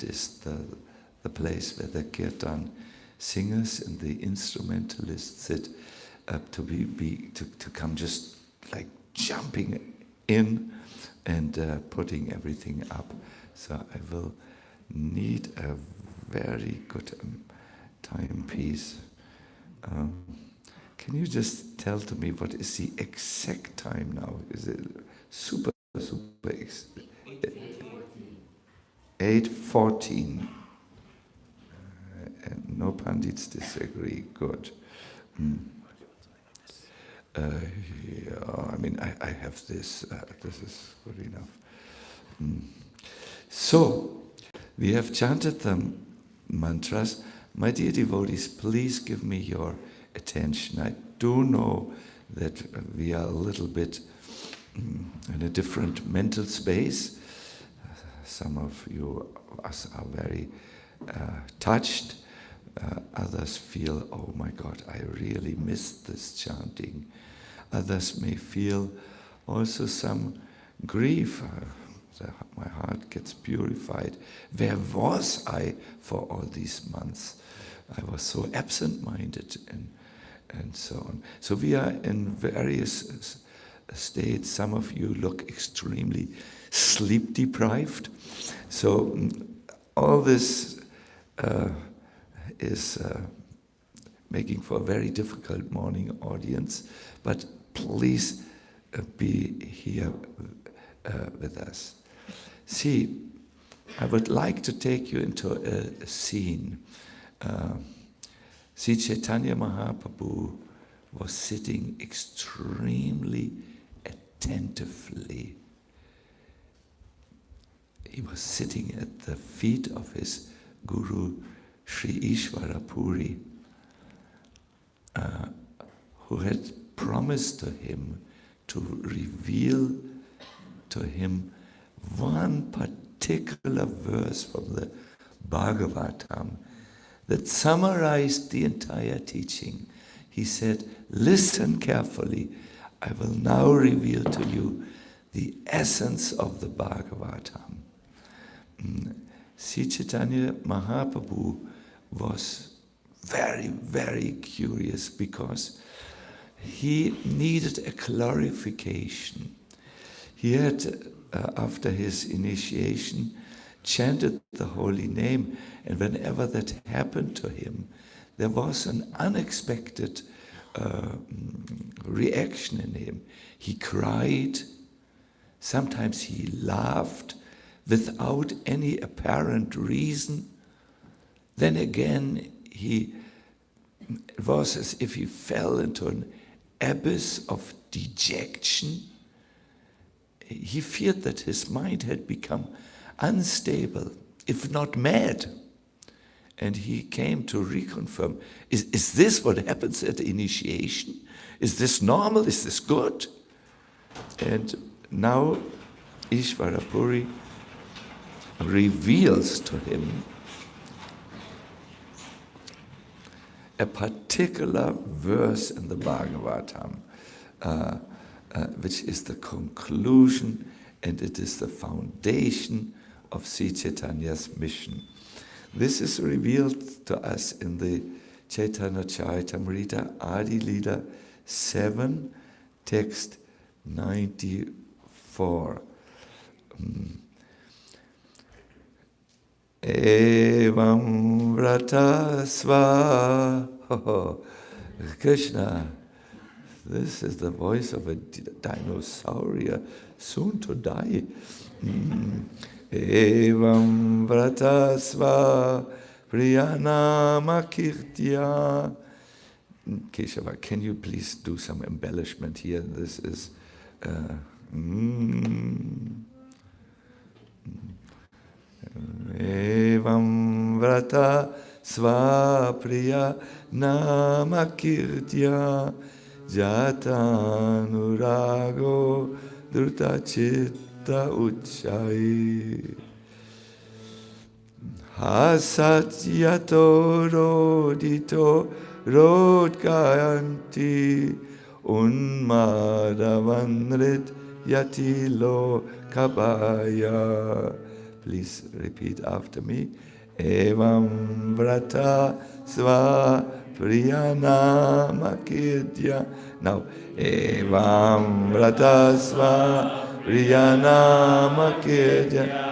is the place where the Kirtan singers and the instrumentalists sit to come just like jumping in and putting everything up. So I will need a very good timepiece. Can you just tell to me what is the exact time now? Is it super 8:14. No pandits disagree. Good. Yeah, I mean, I have this. This is good enough. So, we have chanted the mantras. My dear devotees, please give me your attention. I do know that we are a little bit in a different mental space. Some of us are very touched. Others feel, oh my God, I really missed this chanting. Others may feel also some grief. My heart gets purified. Where was I for all these months? I was so absent-minded and so on. So we are in various states. Some of you look extremely sleep-deprived. So all this is making for a very difficult morning audience, but please be here with us. See, I would like to take you into a scene. Sri Chaitanya Mahaprabhu was sitting extremely attentively. He was sitting at the feet of his Guru, Sri Ishvara Puri, who had promised to him to reveal to him one particular verse from the Bhagavatam that summarized the entire teaching. He said, listen carefully, I will now reveal to you the essence of the Bhagavatam. Sri Chaitanya Mahaprabhu was very, very curious because he needed a clarification. He had, after his initiation, chanted the holy name, and whenever that happened to him, there was an unexpected reaction in him. He cried, sometimes he laughed without any apparent reason. Then again, it was as if he fell into an abyss of dejection. He feared that his mind had become unstable, if not mad. And he came to reconfirm, is this what happens at initiation? Is this normal? Is this good? And now Ishvara Puri reveals to him a particular verse in the Bhagavatam, which is the conclusion, and it is the foundation of Sri Chaitanya's mission. This is revealed to us in the Chaitanya Charitamrita Adi Lila 7, text 94. Evam vrata sva. Krishna, this is the voice of a dinosaur soon to die. Evam vrata sva priyanama kirtya. Keshava, can you please do some embellishment here? This is Evam vrata svapriya namakirtya jatanurago druta chitta uchai hasatyato rodito rodgayanti unmadavanrit yatilo kabaya Please repeat after me. Evam vrata sva priyanama kirtya. Now, evam vrata sva priyanama kirtya.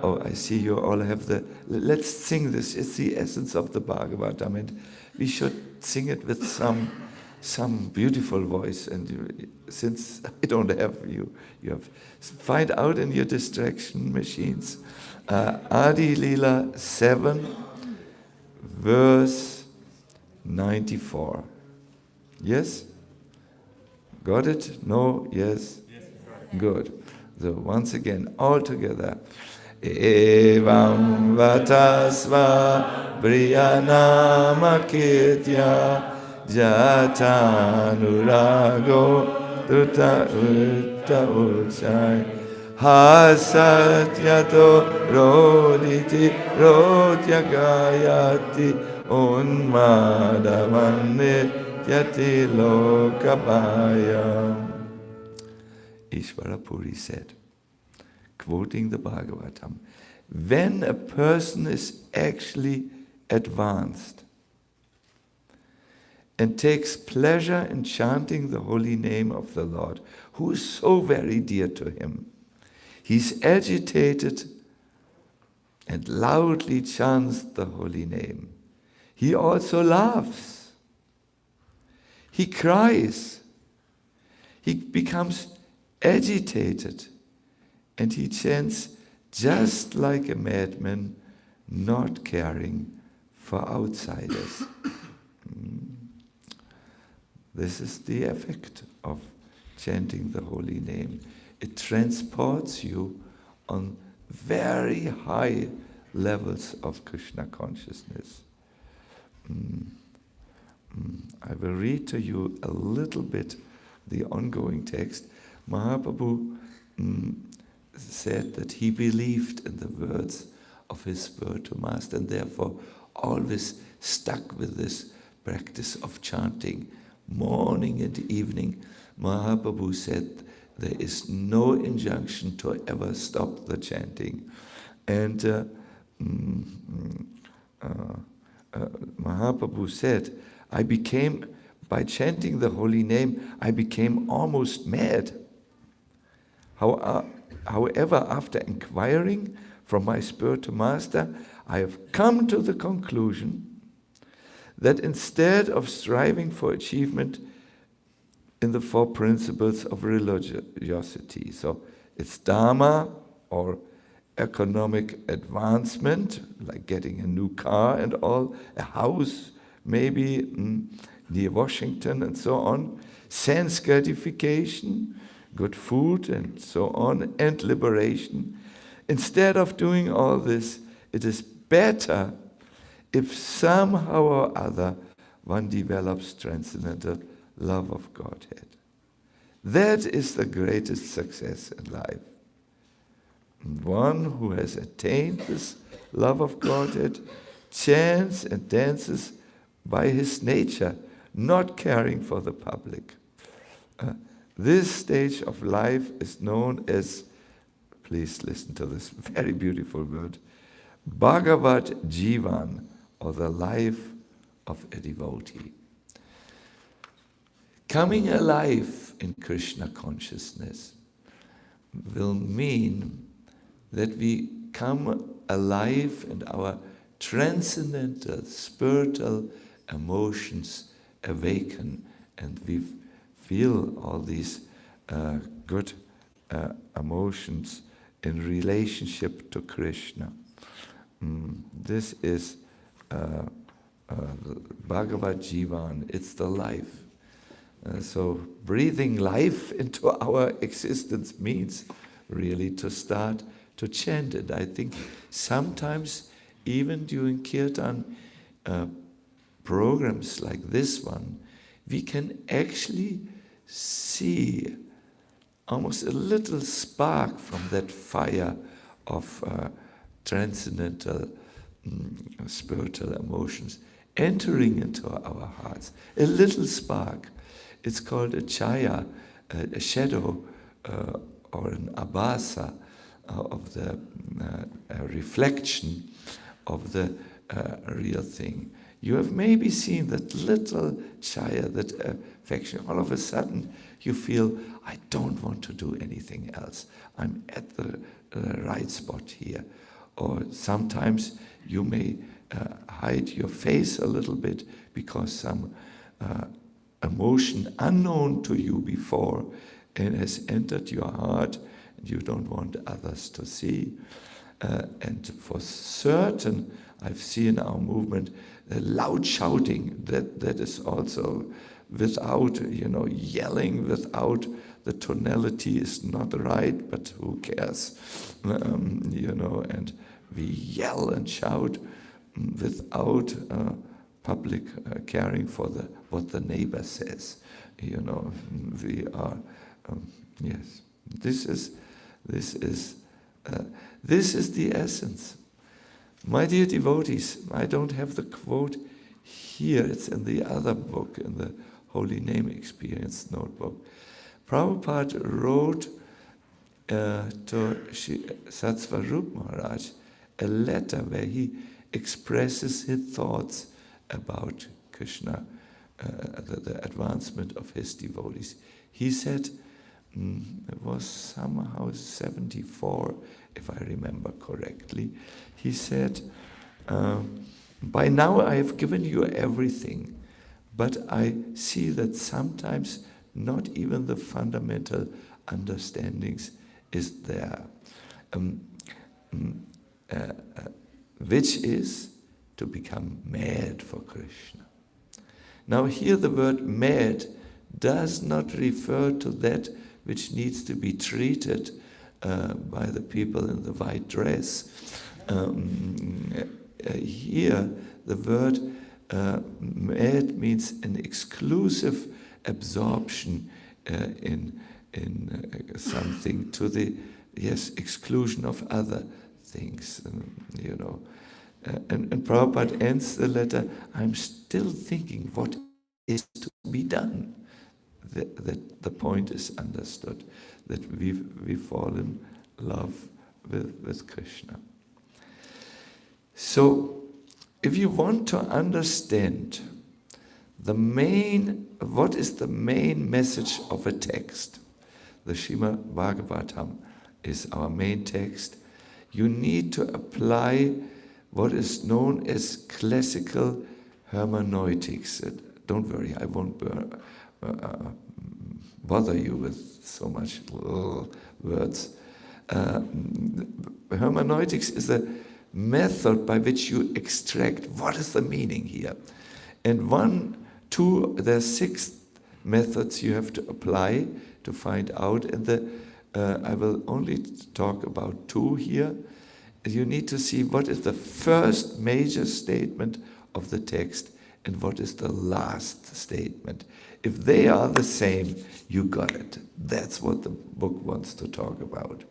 Oh, I see you all have let's sing this. It's the essence of the Bhagavatam, and we should sing it with some beautiful voice. And since I don't have you have find out in your distraction machines. Adi Lila 7, verse 94. Yes? Got it? No? Yes? Good. So once again, all together. Evam vatasva briyanama kirtya jatanurago tuta utta uchai hasatyato roditi rotyagayati unmadamanne yati lokabhaya. Ishvara Puri said, quoting the Bhagavatam, when a person is actually advanced and takes pleasure in chanting the holy name of the Lord, who is so very dear to him, he's agitated and loudly chants the holy name. He also laughs. He cries. He becomes agitated. And he chants just like a madman, not caring for outsiders. This is the effect of chanting the holy name. It transports you on very high levels of Krishna consciousness. I will read to you a little bit the ongoing text. Mahaprabhu said that he believed in the words of his spiritual master and therefore always stuck with this practice of chanting morning and evening. Mahaprabhu said there is no injunction to ever stop the chanting. And Mahaprabhu said, by chanting the holy name, I became almost mad. However, after inquiring from my spiritual master, I have come to the conclusion that instead of striving for achievement in the four principles of religiosity, so it's dharma or economic advancement, like getting a new car and all, a house maybe near Washington and so on, sense gratification, good food and so on, and liberation. Instead of doing all this, it is better if somehow or other one develops transcendental love of Godhead. That is the greatest success in life. And one who has attained this love of Godhead chants and dances by his nature, not caring for the public. This stage of life is known as, please listen to this very beautiful word, Bhagavat Jivan, or the life of a devotee. Coming alive in Krishna consciousness will mean that we come alive and our transcendental spiritual emotions awaken, and we feel all these good emotions in relationship to Krishna. This is Bhagavat Jivan, it's the life. So breathing life into our existence means really to start to chant it. I think sometimes even during Kirtan programs like this one, we can actually see almost a little spark from that fire of transcendental spiritual emotions entering into our hearts. A little spark. It's called a chaya, a shadow, or an abhasa. reflection of the real thing. You have maybe seen that little chaya, that affection. All of a sudden, you feel, I don't want to do anything else. I'm at the right spot here. Or sometimes you may hide your face a little bit because some emotion unknown to you before and has entered your heart, and you don't want others to see. And for certain, I've seen our movement, loud shouting, that is also without, yelling without, the tonality is not right, but who cares, and we yell and shout without public caring for what the neighbor says. We are, yes, this is the essence. My dear devotees, I don't have the quote here, it's in the other book, in the Holy Name Experience notebook. Prabhupada wrote to Satsvarup Maharaj a letter where he expresses his thoughts about Krishna, the advancement of his devotees. He said, it was somehow 74, if I remember correctly. He said, by now I have given you everything, but I see that sometimes not even the fundamental understandings is there, which is to become mad for Krishna. Now here the word mad does not refer to that which needs to be treated by the people in the white dress. Here the word mad means an exclusive absorption in something to the exclusion of other things, and Prabhupada ends the letter, I'm still thinking what is to be done. That the point is understood, that we fall in love with Krishna. So, if you want to understand what is the main message of a text, the Srimad Bhagavatam is our main text, you need to apply what is known as classical hermeneutics. Don't worry, I won't bother you with so much words. Hermeneutics is a method by which you extract what is the meaning here. And there are 6 methods you have to apply to find out. And I will only talk about 2 here. You need to see what is the first major statement of the text and what is the last statement. If they are the same, you got it. That's what the book wants to talk about.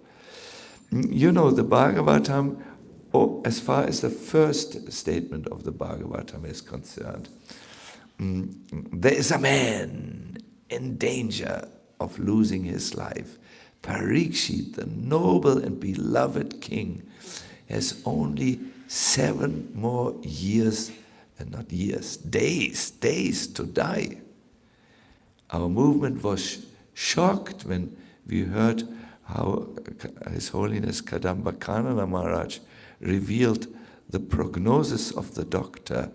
The Bhagavatam, as far as the first statement of the Bhagavatam is concerned, there is a man in danger of losing his life. Parikshit, the noble and beloved king, has only 7 more years, and not years, days to die. Our movement was shocked when we heard how His Holiness Kadamba Kanana Maharaj revealed the prognosis of the doctor.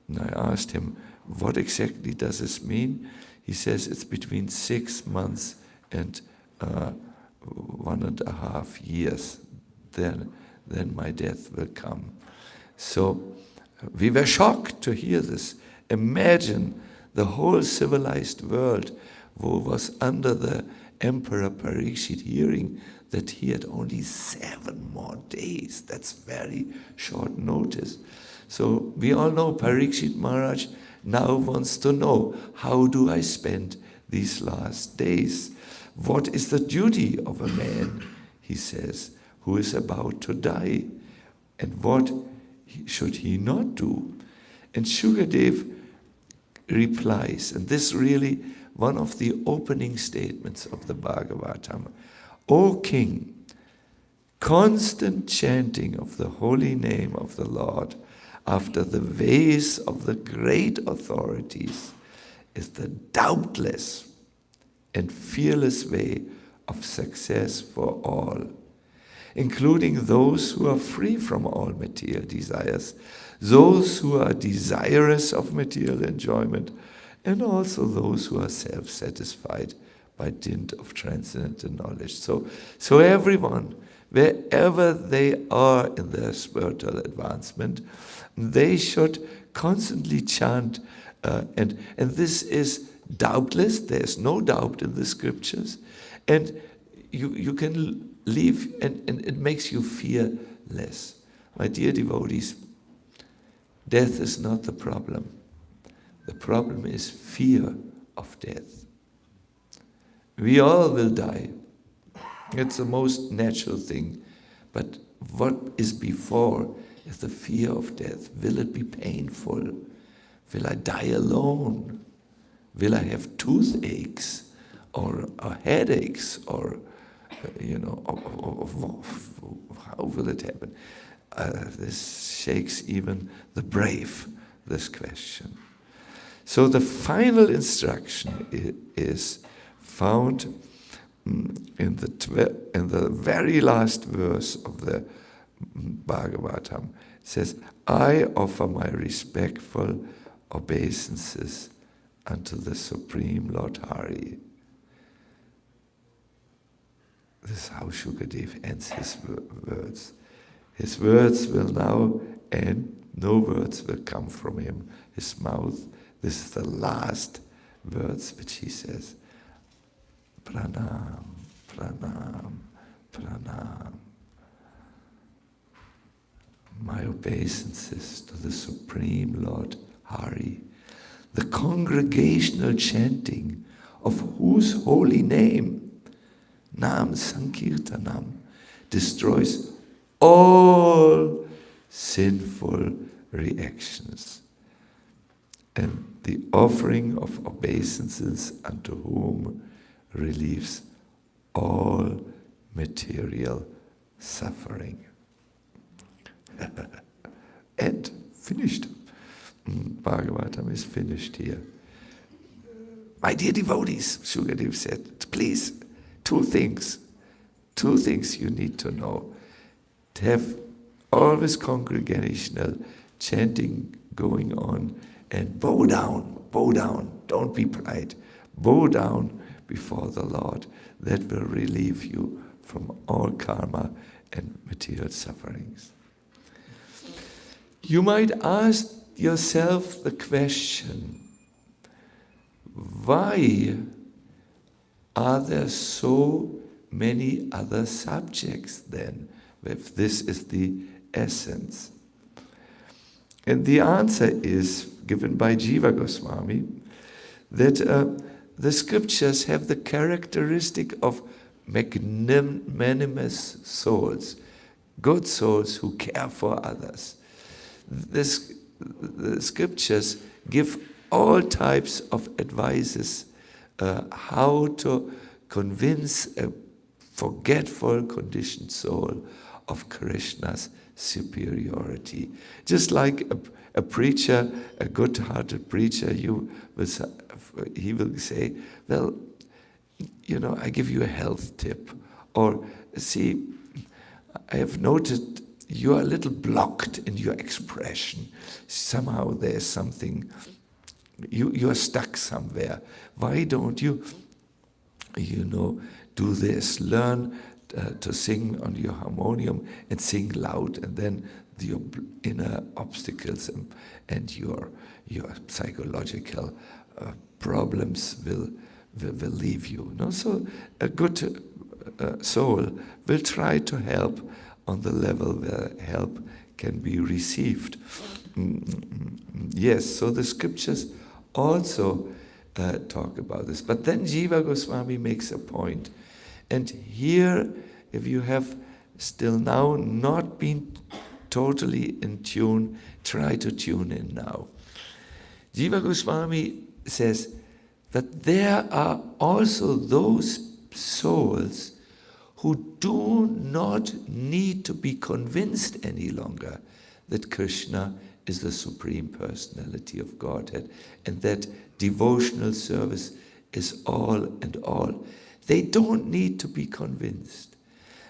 And I asked him, what exactly does this mean? He says it's between 6 months and 1.5 years. Then my death will come. So we were shocked to hear this. Imagine the whole civilized world who was under the Emperor Parikshit hearing that he had only 7 more days. That's very short notice. So we all know Parikshit Maharaj now wants to know, how do I spend these last days? What is the duty of a man, he says, who is about to die? And what should he not do? And Shukadev replies, and this is really one of the opening statements of the Bhagavatam. O king, constant chanting of the holy name of the Lord after the ways of the great authorities is the doubtless and fearless way of success for all, including those who are free from all material desires, those who are desirous of material enjoyment, and also those who are self-satisfied by dint of transcendental knowledge. So everyone, wherever they are in their spiritual advancement, they should constantly chant, and this is doubtless, there's no doubt in the scriptures, and you can leave, and it makes you fear less. My dear devotees, death is not the problem. The problem is fear of death. We all will die. It's the most natural thing. But what is before is the fear of death. Will it be painful? Will I die alone? Will I have toothaches or headaches or how will it happen? This shakes even the brave, this question. So the final instruction is found in the very last verse of the Bhagavatam. It says, I offer my respectful obeisances unto the Supreme Lord Hari. This is how Shukadev ends his words. His words will now end. No words will come from him, his mouth. This is the last words which he says. Pranam, pranam, pranam. My obeisances to the Supreme Lord Hari, the congregational chanting of whose holy name, Nam Sankirtanam, destroys all sinful reactions, and the offering of obeisances unto whom relieves all material suffering. And finished. Bhagavatam is finished here. My dear devotees, Shukadev said, please, two things you need to know. To have always congregational chanting going on, and bow down, don't be pride. Bow down before the Lord. That will relieve you from all karma and material sufferings. You might ask yourself the question, why are there so many other subjects then, if this is the essence? And the answer is given by Jiva Goswami, that the scriptures have the characteristic of magnanimous souls, good souls who care for others. The scriptures give all types of advices how to convince a forgetful, conditioned soul of Krishna's superiority. Just like a preacher, a good-hearted preacher, he will say, well, I give you a health tip. Or, see, I have noted you are a little blocked in your expression. Somehow there's something, you are stuck somewhere. Why don't you, do this? Learn to sing on your harmonium and sing loud, and then your inner obstacles and your psychological problems will leave you. So a good soul will try to help on the level where help can be received. Yes, so the scriptures also talk about this. But then Jiva Goswami makes a point. And here, if you have still now not been totally in tune, try to tune in now. Jiva Goswami says that there are also those souls who do not need to be convinced any longer that Krishna is the Supreme Personality of Godhead and that devotional service is all and all. They don't need to be convinced.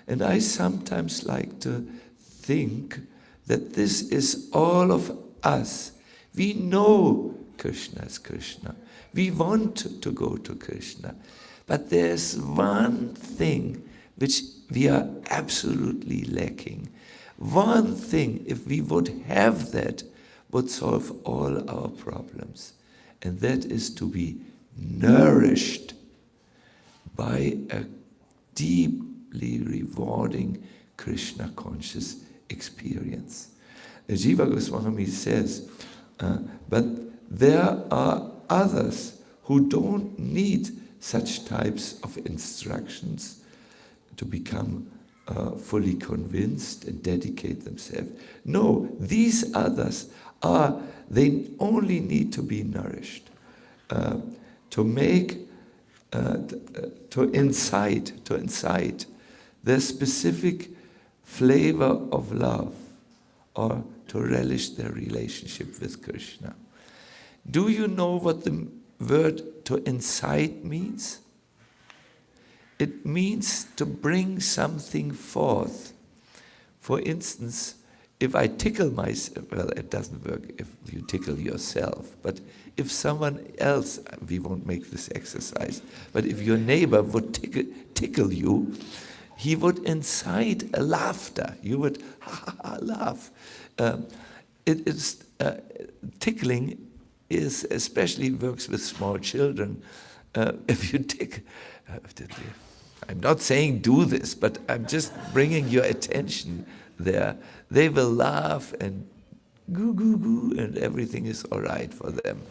And I sometimes like to think that this is all of us. We know Krishna is Krishna. We want to go to Krishna. But there's one thing which we are absolutely lacking. One thing, if we would have that, would solve all our problems. And that is to be nourished by a deeply rewarding Krishna conscious experience. Jiva Goswami says, but there are others who don't need such types of instructions to become fully convinced and dedicate themselves. No, these others they only need to be nourished, to incite the specific flavor of love, or to relish their relationship with Krishna. Do you know what the word to incite means? It means to bring something forth. For instance, if I tickle myself, well, it doesn't work if you tickle yourself, but if someone else, we won't make this exercise, but if your neighbor would tickle you, he would incite a laughter. You would laugh. Tickling is especially works with small children. If you tickle, I'm not saying do this, but I'm just bringing your attention there. They will laugh and goo goo goo, and everything is all right for them,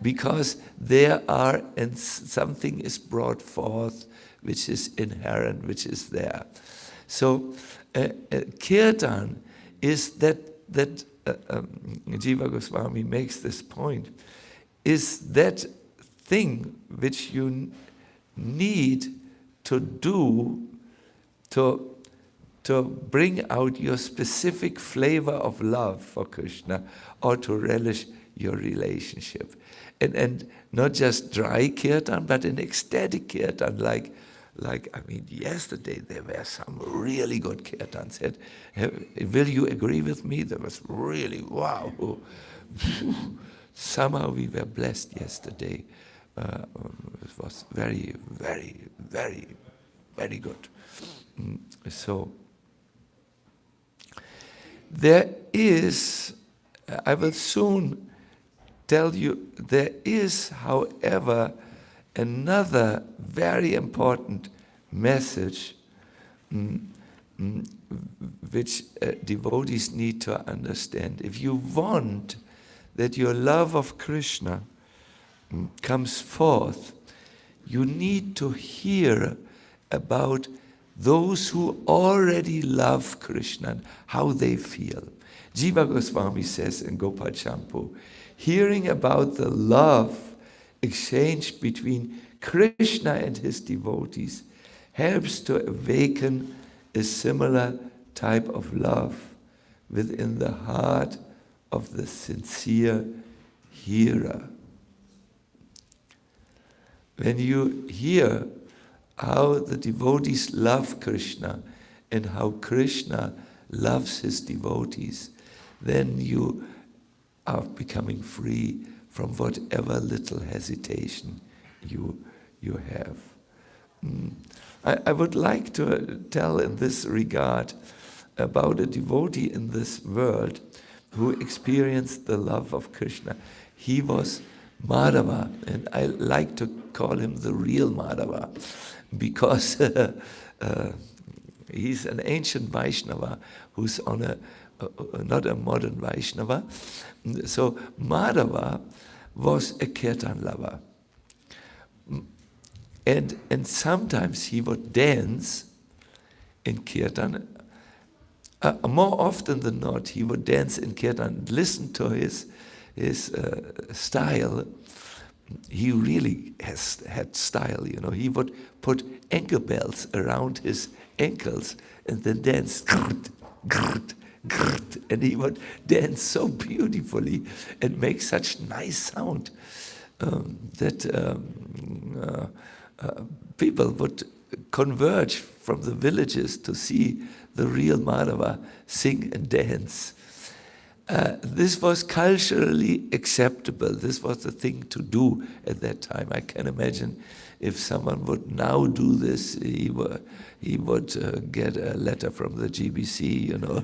because and something is brought forth which is inherent, which is there. So kirtan is that Jiva Goswami makes this point, is that thing which you need to do to bring out your specific flavor of love for Krishna, or to relish your relationship. And not just dry kirtan, but an ecstatic kirtan, like yesterday there were some really good kirtans. Will you agree with me? There was really, wow. Somehow we were blessed yesterday. It was very, very, very, very good. So, there is, I will soon tell you, there is, however, another very important message which devotees need to understand. If you want that your love of Krishna comes forth, you need to hear about those who already love Krishna and how they feel. Jiva Goswami says in Gopal Champu, hearing about the love exchanged between Krishna and his devotees helps to awaken a similar type of love within the heart of the sincere hearer. When you hear how the devotees love Krishna and how Krishna loves his devotees, then you are becoming free from whatever little hesitation you have. I would like to tell in this regard about a devotee in this world who experienced the love of Krishna. He was Madhava, and I like to call him the real Madhava, because he's an ancient Vaishnava who's on not a modern Vaishnava. So Madhava was a kirtan lover. And sometimes he would dance in kirtan. More often than not, he would dance in kirtan, listen to his style. He really had style, you know. He would put ankle bells around his ankles and then dance. And he would dance so beautifully and make such nice sound that people would converge from the villages to see the real Madhava sing and dance. This was culturally acceptable. This was the thing to do at that time. I can imagine if someone would now do this, he would get a letter from the GBC, you know.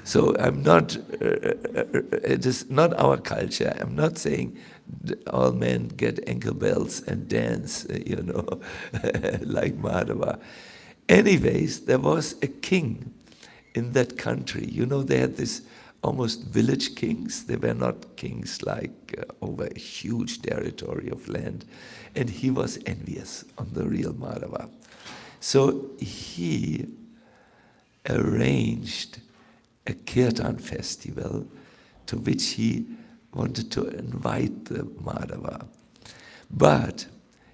So I'm not. It is not our culture. I'm not saying all men get ankle bells and dance, you know, like Madhava. Anyways, there was a king in that country. You know, they had this almost village kings. They were not kings like over a huge territory of land. And he was envious on the real Madhava. So he arranged a Kirtan festival to which he wanted to invite the Madhava. But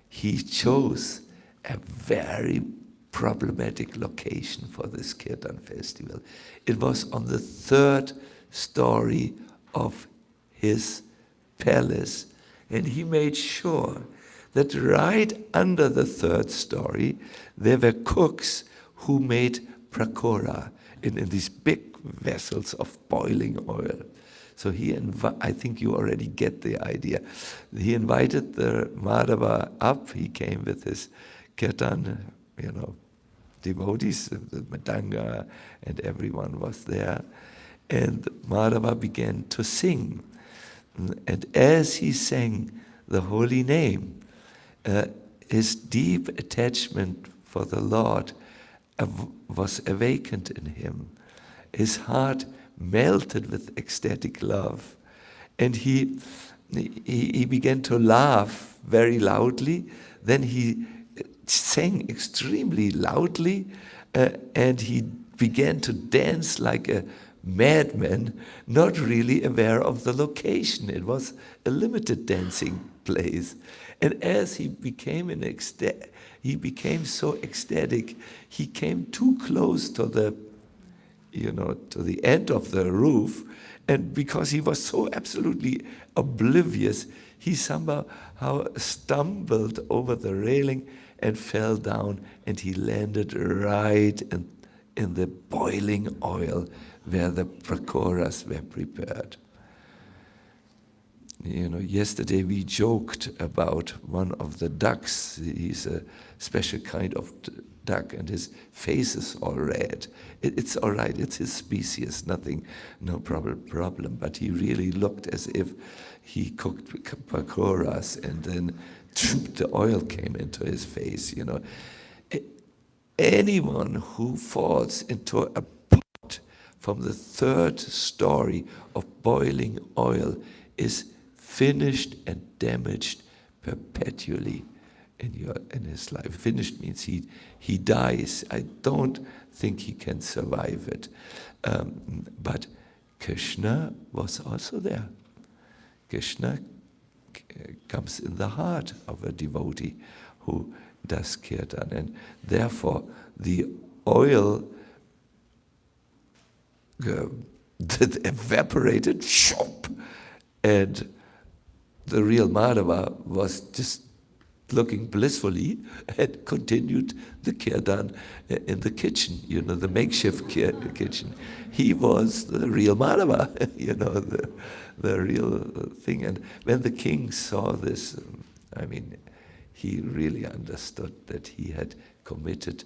he chose a very problematic location for this Kirtan festival. It was on the 3rd story of his palace, and he made sure that right under the 3rd story there were cooks who made prakora in these big vessels of boiling oil. So I think you already get the idea. He invited the Madhava up. He came with his kirtan, you know, devotees, the Madanga, and everyone was there. And Madhava began to sing. And as he sang the holy name, his deep attachment for the Lord was awakened in him. His heart melted with ecstatic love. And he began to laugh very loudly. Then he sang extremely loudly, and he began to dance like a madman, not really aware of the location. It was a limited dancing place. And as he became so ecstatic, he came too close to the end of the roof, and because he was so absolutely oblivious, he somehow stumbled over the railing and fell down, and he landed right in the boiling oil where the prakoras were prepared. You know, yesterday we joked about one of the ducks. He's a special kind of duck, and his face is all red. It's all right, it's his species, no problem. But he really looked as if he cooked pakoras, and then the oil came into his face, you know. Anyone who falls into a pot from the 3rd story of boiling oil is finished and damaged perpetually in his life. Finished means he dies. I don't think he can survive it. But Krishna was also there. Krishna comes in the heart of a devotee who does kirtan, and therefore the oil that evaporated, and the real Madhava was just looking blissfully and continued the kirtan in the kitchen, you know, the makeshift kitchen. He was the real Madhava, you know, the real thing. And when the king saw this, I mean, he really understood that he had committed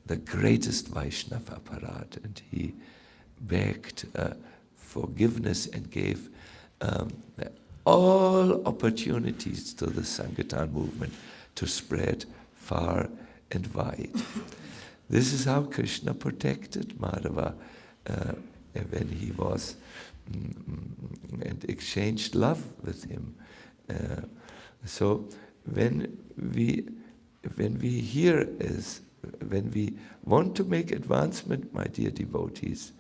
the greatest Vaishnava aparat, and he begged forgiveness and gave all opportunities to the Sankirtan movement to spread far and wide. This is how Krishna protected Madhava when he was and exchanged love with him. So when we want to make advancement, my dear devotees,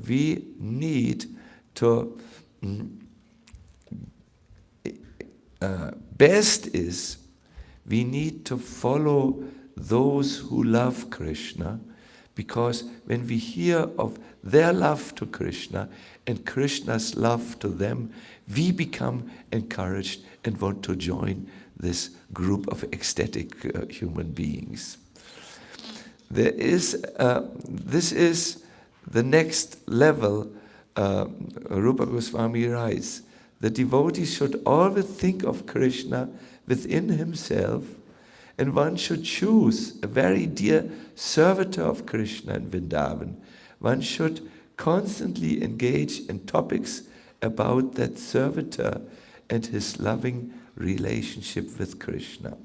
we need to best is we need to follow those who love Krishna, because when we hear of their love to Krishna and Krishna's love to them, we become encouraged and want to join this group of ecstatic human beings. This is the next level. Rupa Goswami writes, the devotee should always think of Krishna within himself, and one should choose a very dear servitor of Krishna in Vrindavan. One should constantly engage in topics about that servitor and his loving relationship with Krishna.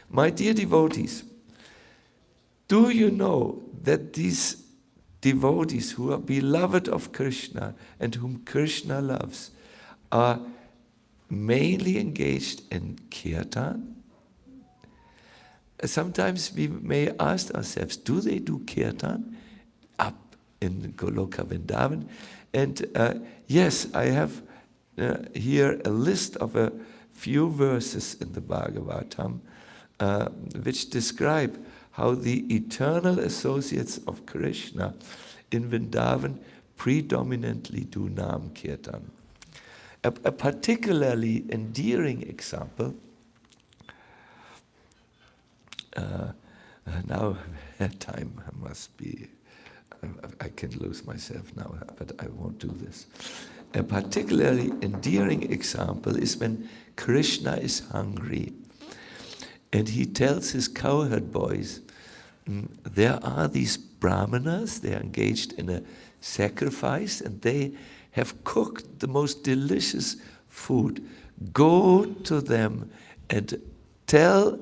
My dear devotees, do you know that these devotees who are beloved of Krishna and whom Krishna loves are mainly engaged in kirtan? Sometimes we may ask ourselves, do they do kirtan up in Goloka Vrindavan? And yes, I have here a list of a few verses in the Bhagavatam which describe how the eternal associates of Krishna in Vrindavan predominantly do Nam Kirtan. A particularly endearing example, now time must be, I can lose myself now, but I won't do this. A particularly endearing example is when Krishna is hungry and he tells his cowherd boys, there are these brahmanas, they are engaged in a sacrifice and they have cooked the most delicious food. Go to them and tell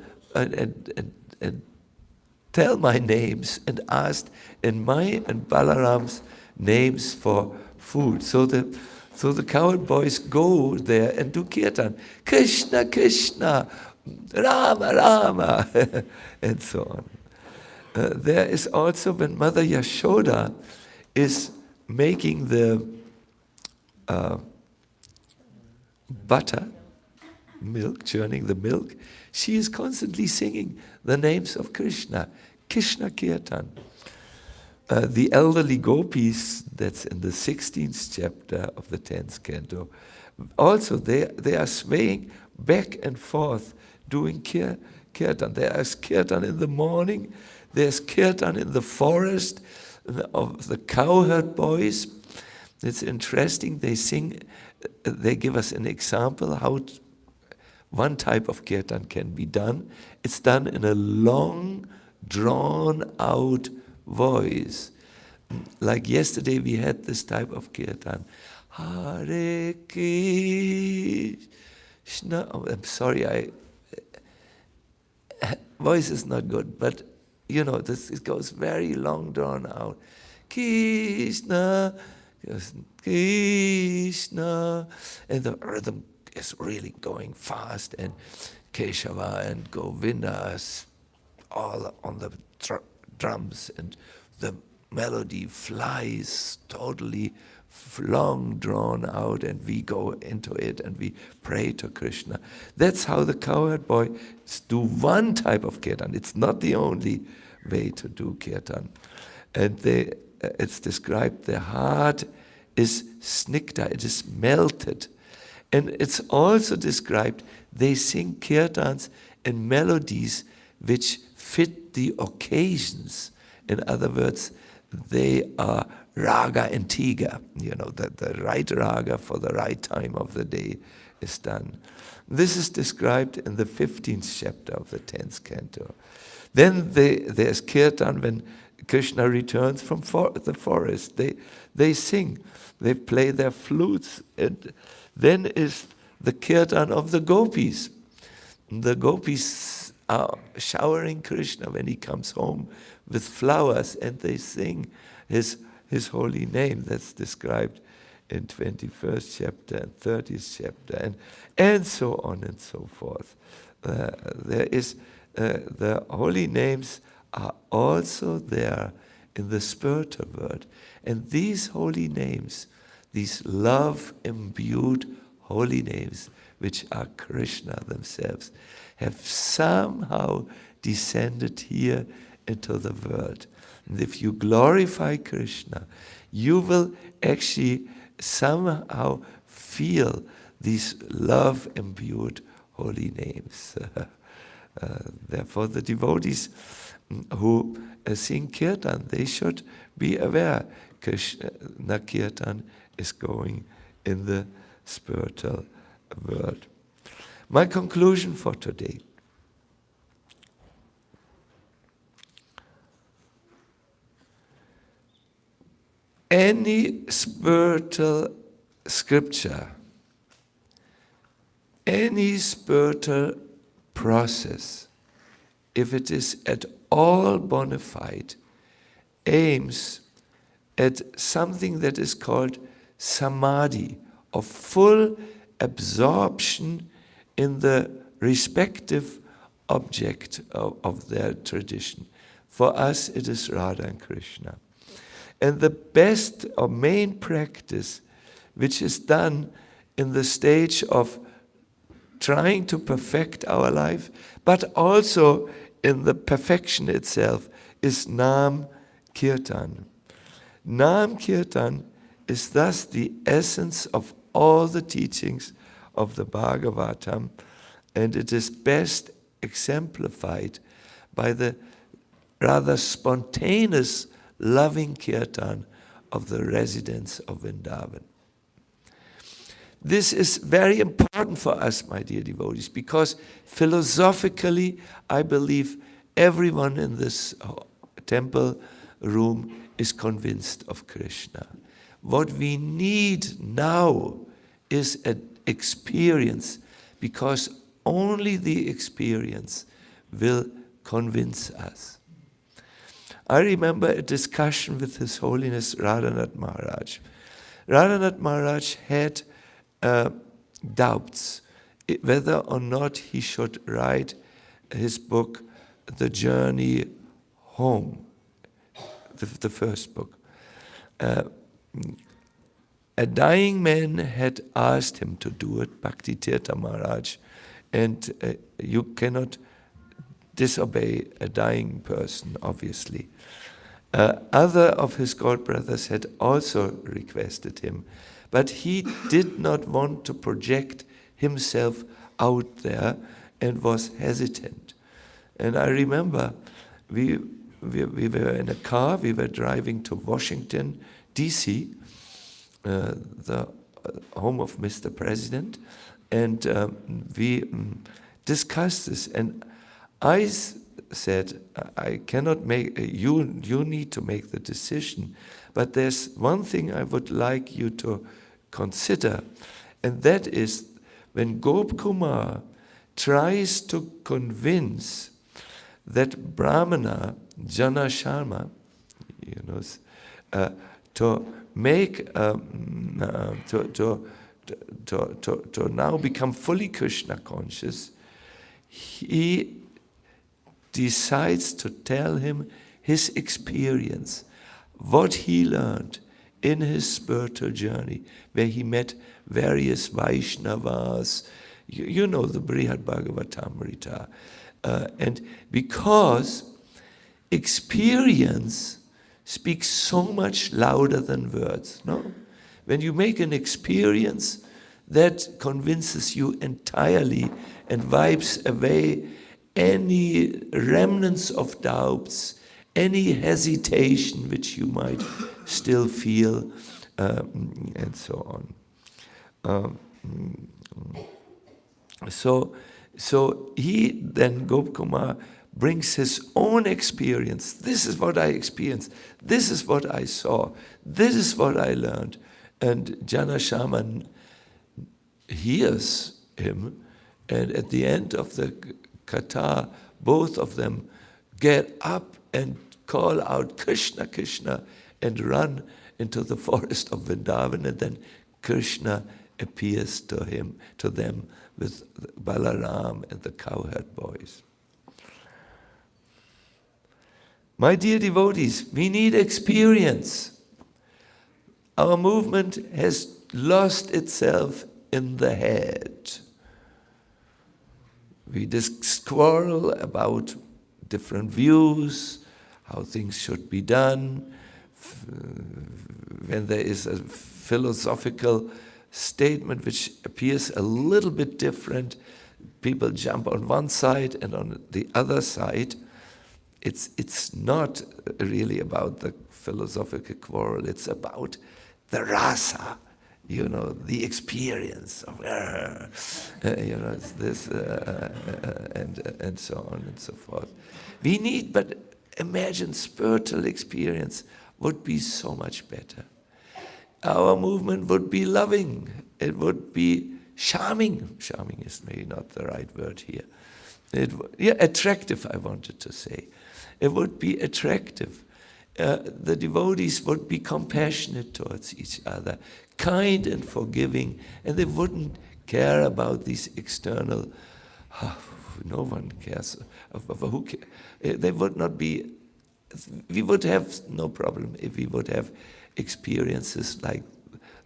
tell my names and ask in my and Balaram's names for food. So the cowherd boys go there and do kirtan. Krishna, Krishna, Rama, Rama, and so on. There is also when Mother Yashoda is making the butter, milk, churning the milk, she is constantly singing the names of Krishna, Krishna Kirtan. The elderly gopis, that's in the 16th chapter of the 10th canto, also they are swaying back and forth doing kirtan. There is kirtan in the morning, there's kirtan in the forest of the cowherd boys. It's interesting, they give us an example how one type of kirtan can be done. It's done in a long, drawn-out voice. Like yesterday we had this type of kirtan. Hare Krishna. Oh, I'm sorry, voice is not good, but you know, it goes very long, drawn out. Krishna, Krishna, and the rhythm is really going fast, and Keshava and Govinda all on the drums, and the melody flies totally long drawn out, and we go into it and we pray to Krishna. That's how the cowherd boys do one type of kirtan. It's not the only way to do kirtan. And it's described the heart is snikta, it is melted. And it's also described they sing kirtans in melodies which fit the occasions. In other words, they are raga and tiga, you know, that the right raga for the right time of the day is done. This is described in the 15th chapter of the 10th canto. Then there's kirtan when Krishna returns from the forest. They sing, they play their flutes, and then is the kirtan of the gopis. The gopis are showering Krishna when he comes home with flowers, and they sing his holy name. That's described in 21st chapter and 30th chapter, and so on and so forth. There is the holy names are also there in the spiritual world, and these holy names, these love-imbued holy names, which are Krishna themselves, have somehow descended here into the world. And if you glorify Krishna, you will actually somehow feel these love-imbued holy names. Therefore, the devotees who sing Kirtan, they should be aware Krishna Kirtan is going in the spiritual world. My conclusion for today. Any spiritual scripture, any spiritual process, if it is at all bona fide, aims at something that is called samadhi, of full absorption in the respective object of their tradition. For us, it is Radha and Krishna. And the best or main practice, which is done in the stage of trying to perfect our life, but also in the perfection itself, is Nam Kirtan. Nam Kirtan is thus the essence of all the teachings of the Bhagavatam, and it is best exemplified by the rather spontaneous loving kirtan of the residents of Vrindavan. This is very important for us, my dear devotees, because philosophically, I believe everyone in this temple room is convinced of Krishna. What we need now is an experience, because only the experience will convince us. I remember a discussion with His Holiness Radhanath Maharaj. Radhanath Maharaj had doubts whether or not he should write his book, The Journey Home, the first book. A dying man had asked him to do it, Bhakti Tirtha Maharaj, and you cannot disobey a dying person, obviously. Other of his godbrothers had also requested him, but he did not want to project himself out there and was hesitant. And I remember we were in a car, we were driving to Washington, D.C., the home of Mr. President, and we discussed this. And I said, I cannot make, you need to make the decision, but there's one thing I would like you to consider, and that is when Gop Kumar tries to convince that Brahmana, Jana Sharma, to make, to now become fully Krishna conscious, he decides to tell him his experience, what he learned in his spiritual journey, where he met various Vaishnavas, you know the Brihad Bhagavatamrita. And because experience speaks so much louder than words, no? When you make an experience, that convinces you entirely and wipes away any remnants of doubts, any hesitation which you might still feel, and so on. So he then, Gop Kumar, brings his own experience. This is what I experienced. This is what I saw. This is what I learned. And Jana Shaman hears him, and at the end of the Katha, both of them get up and call out Krishna, Krishna, and run into the forest of Vrindavan, and then Krishna appears to them with Balaram and the cowherd boys. My dear devotees, we need experience. Our movement has lost itself in the head. We just quarrel about different views, how things should be done. When there is a philosophical statement which appears a little bit different, people jump on one side and on the other side. It's not really about the philosophical quarrel, it's about the rasa, the experience of, it's this, and so on and so forth. But imagine spiritual experience would be so much better. Our movement would be loving. It would be charming. Charming is maybe not the right word here. Attractive, I wanted to say. It would be attractive. The devotees would be compassionate towards each other, kind and forgiving, and they wouldn't care about these external, no one cares, who cares? They would not be, we would have no problem if we would have experiences like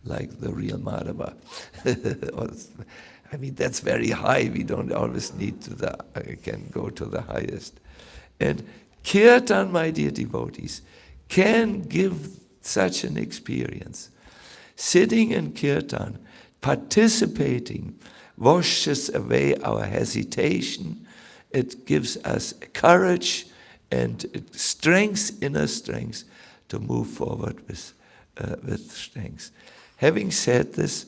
the real Madhava. That's very high. We don't always need can go to the highest. And Kirtan, my dear devotees, can give such an experience. Sitting in Kirtan, participating, washes away our hesitation. It gives us courage and strength, inner strength, to move forward with strength. Having said this,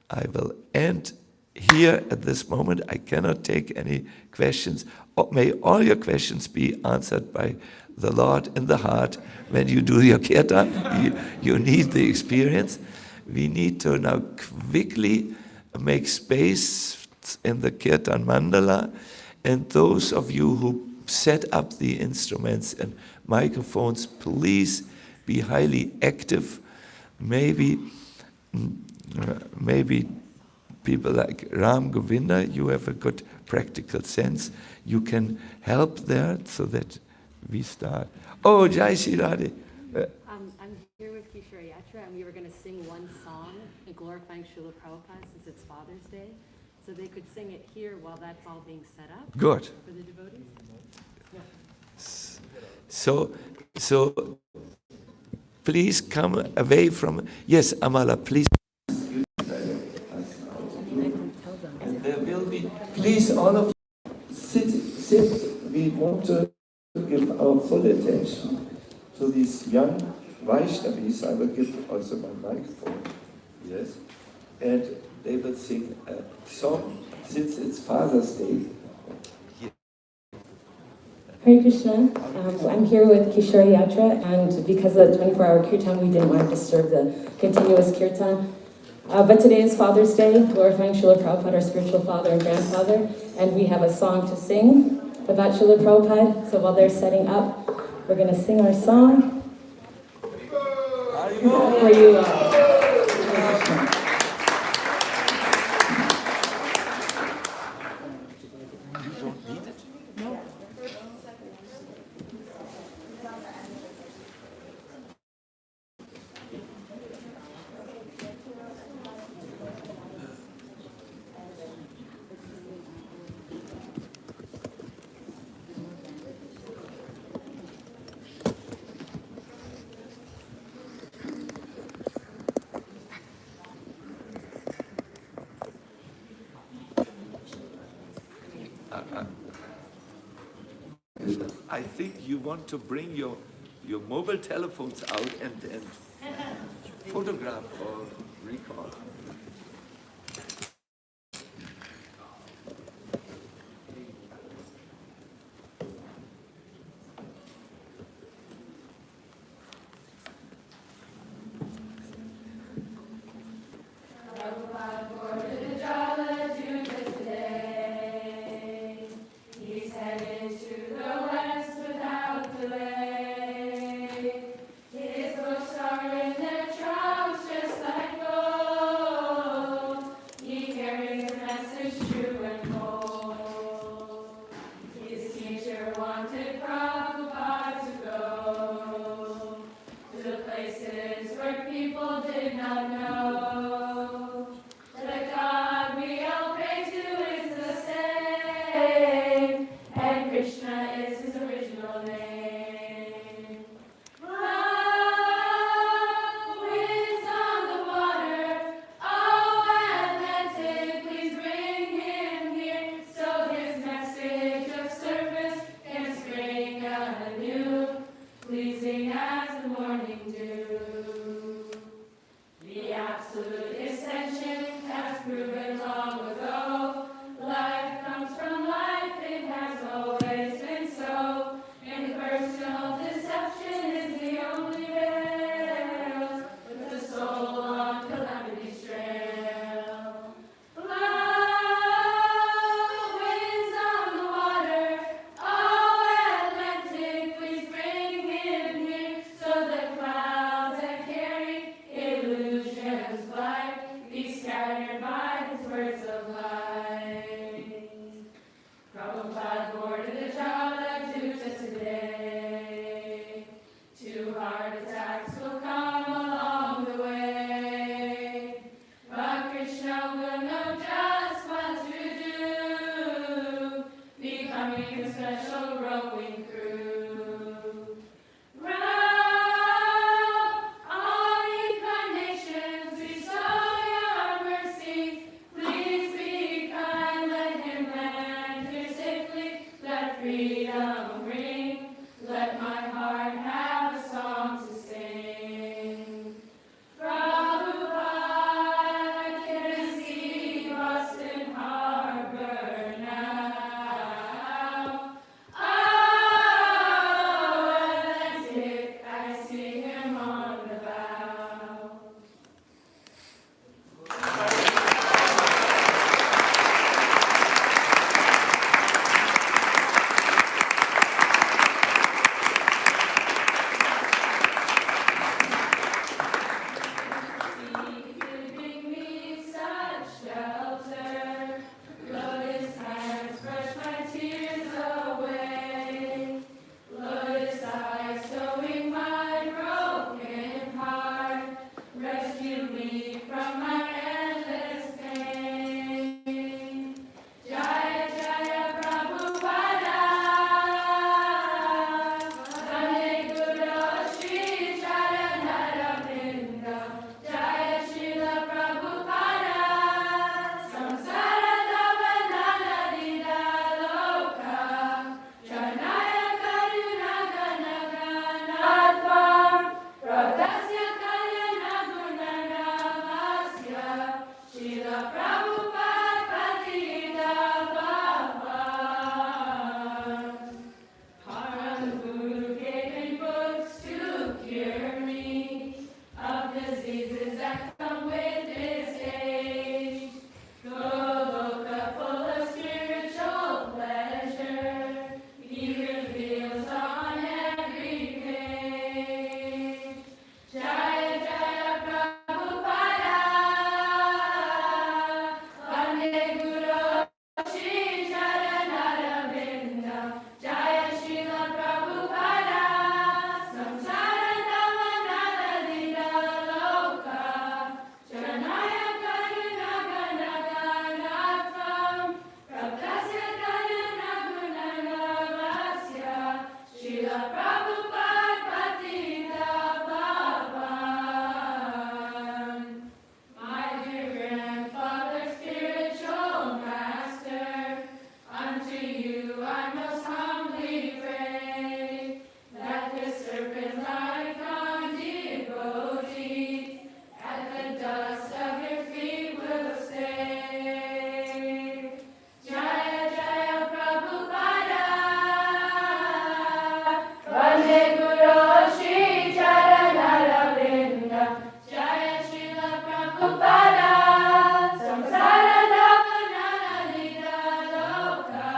I will end here at this moment. I cannot take any questions. May all your questions be answered by the Lord in the heart when you do your kirtan. You need the experience. We need to now quickly make space in the kirtan mandala, and those of you who set up the instruments and microphones, please be highly active. Maybe people like Ram Govinda, you have a good practical sense. You can help there so that we start. Oh, Jai Shri Radhe. I'm here with Kishore Yatra, and we were going to sing one song glorifying Srila Prabhupada since it's Father's Day. So they could sing it here while that's all being set up. Good. For the devotees. Yeah. So please come away from. Yes, Amala, please. And there will be. Please, all of you, sit. We want to give our full attention to these young Vaishnavis. I will give also my microphone. Yes, and they will sing a song since it's Father's Day. Hare Krishna. I'm here with Kishore Yatra, and because of the 24-hour kirtan, we didn't want to disturb the continuous kirtan. But today is Father's Day, glorifying Srila Prabhupada, our spiritual father and grandfather, and we have a song to sing about Srila Prabhupada. So while they're setting up, we're going to sing our song. Where you are. I think you want to bring your mobile telephones out and photograph or record. His books are in their troughs, just like absolute essential has proven long ago. Life comes from life, it has always been so. Impersonal deception is the only veil, with the soul on calamity's trail. Blow winds on the water, oh Atlantic, please bring him here, so the clouds that carry illusions blind be scattered by his words of light. Prabhupada boarded the Jalajuta today. 2 heart attacks will come along the way, but Krishna will know just what to do, becoming a special rowing crew. Row on incarnations, bestow your mercy. Please be kind, let him land here safely. Let freedom ring, let my heart have a song to sing. Prabhupada can see Boston Harbor now. Oh, Atlantic, I see him on the bow. Giving me such shelter, lotus hands brush my tears away, lotus eyes sewing my broken heart, rescue me from my endless pain. Jaya Jaya Prabhupada, Vande Guru Shri Charanara Vrinda, Jaya Srila Prabhupada, Samsara Davanana Dida Loka, Janaya Karuna Gana Ganatvam, Pradasya Kalyana Gunana Vasya, Srila Prabhupada Patita Bhavan. Param Guru gave me books to cure me of diseases that come with this age. Goloka full of spiritual pleasure, he reveals on every page. Jaya Jaya Prabhupada, Vande Guru Shri Charanara Vrinda, Jaya Srila Prabhupada, Samsara Davanana Dida Loka, Janaya Karuna Gana Ganatvam, Prabhasya Kalyana Gunana Vasya, Srila Prabhupada Patita Bhavan. My dear grandfather, spiritual master, unto you I most humbly pray, that this serpent-like devotee at the dust of your feet will stay. Jaya Jaya Prabhupada, Vande Guru Shri Charanara Vrinda, Jaya Srila Prabhupada, Samsara Davanana Dida Loka,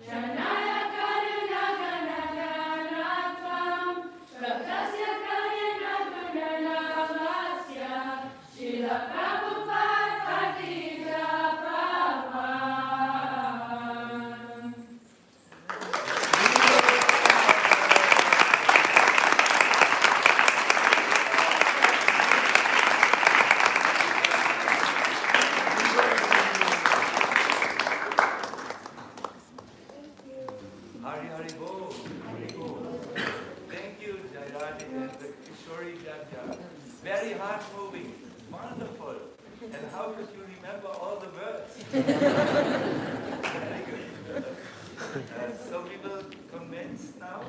Janaya Karuna Gana Ganatvam, Pradasya Kalyana Gunana Vasya, Srila Prabhupada Patita Bhavan. Hari Hari Bol. Hari Bol. Thank you, Jairani and the Kishori Jaja. Very heart-moving. Wonderful. And how could you remember all the words? Very good. So we will commence now.